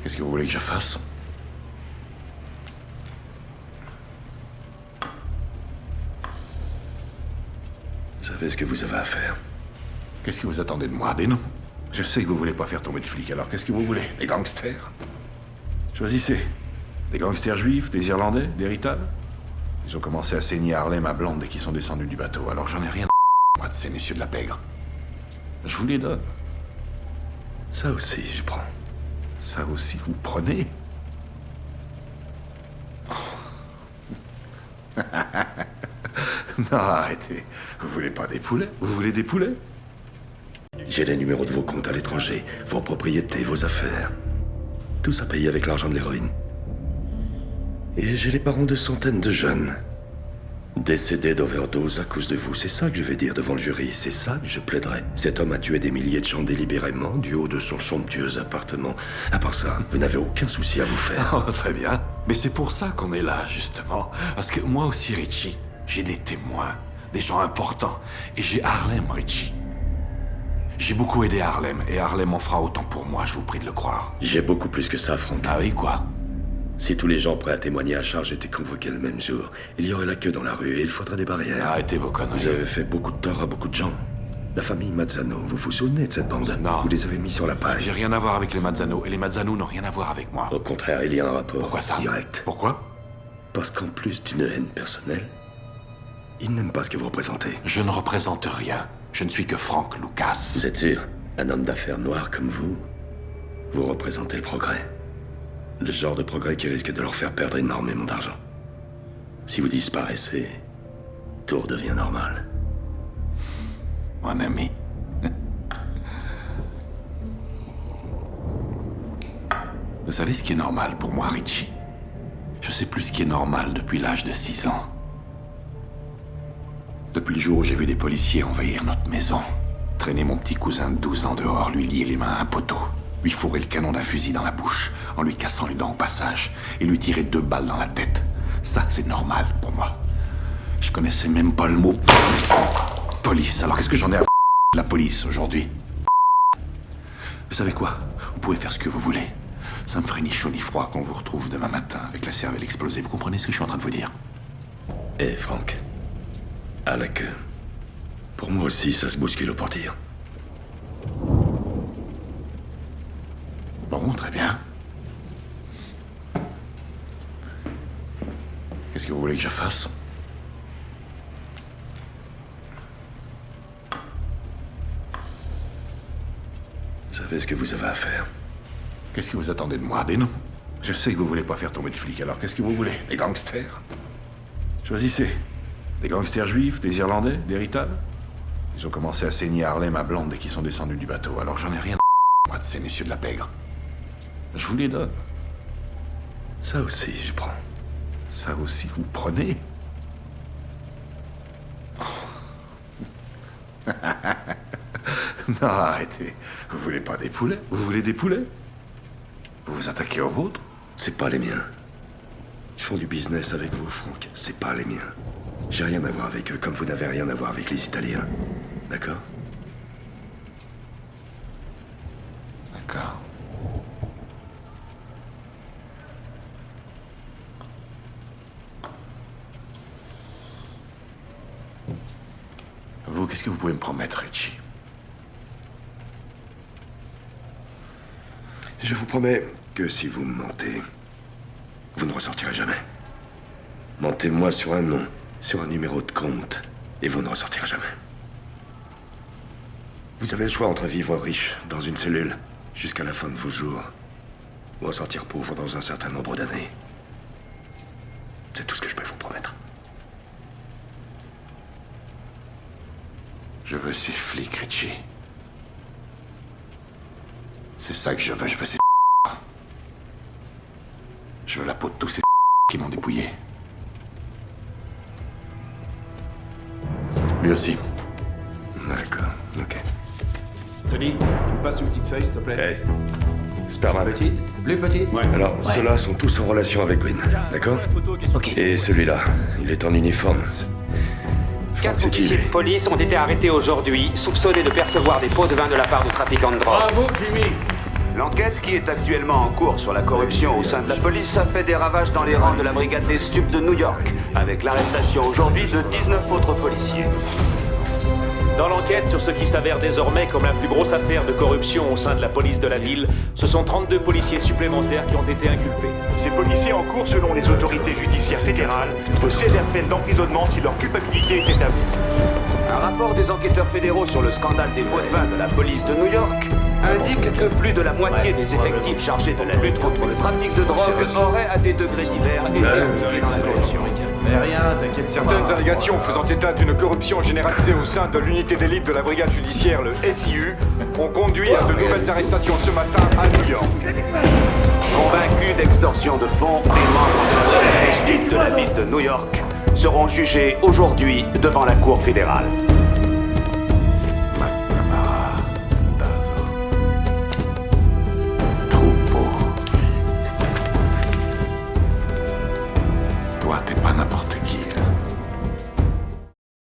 Qu'est-ce que vous voulez que je fasse? Vous savez ce que vous avez à faire. Qu'est-ce que vous attendez de moi? Des noms? Je sais que vous voulez pas faire tomber de flics, alors qu'est-ce que vous voulez? Des gangsters? Choisissez. Des gangsters juifs, des Irlandais, des Rital? Ils ont commencé à saigner Harlem à Blonde dès qu'ils sont descendus du bateau, alors j'en ai rien à moi de ces messieurs de la pègre. Je vous les donne. Ça aussi, je prends. Ça aussi, vous prenez? Non, arrêtez. Vous voulez pas des poulets? Vous voulez des poulets? J'ai les numéros de vos comptes à l'étranger, vos propriétés, vos affaires. Tout ça payé avec l'argent de l'héroïne. Et j'ai les parents de centaines de jeunes. Décédés d'overdose à cause de vous. C'est ça que je vais dire devant le jury. C'est ça que je plaiderai. Cet homme a tué des milliers de gens délibérément du haut de son somptueux appartement. À part ça, vous n'avez aucun souci à vous faire. Oh, très bien. Mais c'est pour ça qu'on est là, justement. Parce que moi aussi, Richie, j'ai des témoins, des gens importants. Et j'ai Harlem, Richie. J'ai beaucoup aidé Harlem, et Harlem en fera autant pour moi, je vous prie de le croire. J'ai beaucoup plus que ça, Franck. Ah oui, quoi? Si tous les gens prêts à témoigner à charge étaient convoqués le même jour, il y aurait la queue dans la rue et il faudrait des barrières. Arrêtez vos conneries. Vous avez fait beaucoup de tort à beaucoup de gens. La famille Mazzano, vous vous souvenez de cette bande? Non. Vous les avez mis sur la paille. J'ai rien à voir avec les Mazzano, et les Mazzano n'ont rien à voir avec moi. Au contraire, il y a un rapport. Pourquoi ça? Direct. Pourquoi? Parce qu'en plus d'une haine personnelle, ils n'aiment pas ce que vous représentez. Je ne représente rien. Je ne suis que Frank Lucas. Vous êtes sûr? Un homme d'affaires noir comme vous, vous représentez le progrès. Le genre de progrès qui risque de leur faire perdre énormément d'argent. Si vous disparaissez, tout redevient normal. Mon ami. Vous savez ce qui est normal pour moi, Richie? Je sais plus ce qui est normal depuis l'âge de 6 ans. Depuis le jour où j'ai vu des policiers envahir notre maison, traîner mon petit cousin de 12 ans dehors, lui lier les mains à un poteau, lui fourrer le canon d'un fusil dans la bouche, en lui cassant les dents au passage, et lui tirer 2 balles dans la tête. Ça, c'est normal pour moi. Je connaissais même pas le mot police. Alors qu'est-ce que j'en ai à la police aujourd'hui? Vous savez quoi? Vous pouvez faire ce que vous voulez. Ça me ferait ni chaud ni froid qu'on vous retrouve demain matin avec la cervelle explosée. Vous comprenez ce que je suis en train de vous dire? Eh, Franck, à la queue. Pour moi aussi, ça se bouscule au portillon. Bon, très bien. Qu'est-ce que vous voulez que je fasse? Vous savez ce que vous avez à faire. Qu'est-ce que vous attendez de moi? Des noms? Je sais que vous voulez pas faire tomber de flics, alors qu'est-ce que vous voulez? Des gangsters? Choisissez. Des gangsters juifs, des Irlandais, des Rital? Ils ont commencé à saigner Harlem à Blonde dès qu'ils sont descendus du bateau, alors j'en ai rien à moi de ces messieurs de la pègre. Je vous les donne. Ça aussi, je prends. Ça aussi, vous prenez? Non, arrêtez. Vous voulez pas des poulets? Vous voulez des poulets? Vous vous attaquez aux vôtres? C'est pas les miens. Ils font du business avec vous, Franck. C'est pas les miens. J'ai rien à voir avec eux, comme vous n'avez rien à voir avec les Italiens. D'accord? D'accord. Vous, qu'est-ce que vous pouvez me promettre, Richie? Je vous promets que si vous me mentez, vous ne ressortirez jamais. Mentez-moi sur un nom, sur un numéro de compte, et vous ne ressortirez jamais. Vous avez le choix entre vivre riche dans une cellule jusqu'à la fin de vos jours, ou ressortir pauvre dans un certain nombre d'années. C'est tout ce que je peux vous promettre. Je veux ces flics, Richie. C'est ça que je veux ces Je veux la peau de tous ces qui m'ont dépouillé. Lui aussi. D'accord, ok. Tony, tu me passes une petite feuille, s'il te plaît. Hey, Sperman. Petite? Plus petite? Ouais. Alors, ceux-là sont tous en relation avec Gwyn, d'accord? Ok. Et celui-là, il est en uniforme. Franck, 4 c'est qui, officiers lui? de police ont été arrêtés aujourd'hui, soupçonnés de percevoir des pots de vin de la part de trafiquants de drogue. Bravo, Jimmy. L'enquête qui est actuellement en cours sur la corruption au sein de la police a fait des ravages dans les rangs de la brigade des stupes de New York, avec l'arrestation aujourd'hui de 19 autres policiers. Dans l'enquête sur ce qui s'avère désormais comme la plus grosse affaire de corruption au sein de la police de la ville, ce sont 32 policiers supplémentaires qui ont été inculpés. Ces policiers encourent, selon les autorités judiciaires fédérales, de sévères peines d'emprisonnement si leur culpabilité est établie. Un rapport des enquêteurs fédéraux sur le scandale des pots de vin de la police de New York indique que plus de la moitié des effectifs chargés de la lutte contre le trafic de drogue auraient, à des degrés divers, été impliqués dans la corruption. Mais rien, t'inquiète pas. Certaines allégations faisant état d'une corruption généralisée au sein de l'unité d'élite de la brigade judiciaire, le SIU, ont conduit à de nouvelles arrestations ce matin à New York. Convaincus d'extorsion de fonds, les membres de la brigade des stupes de la ville de New York seront jugés aujourd'hui devant la Cour fédérale. McNamara, Dazo. Troupeau. Toi, t'es pas n'importe qui.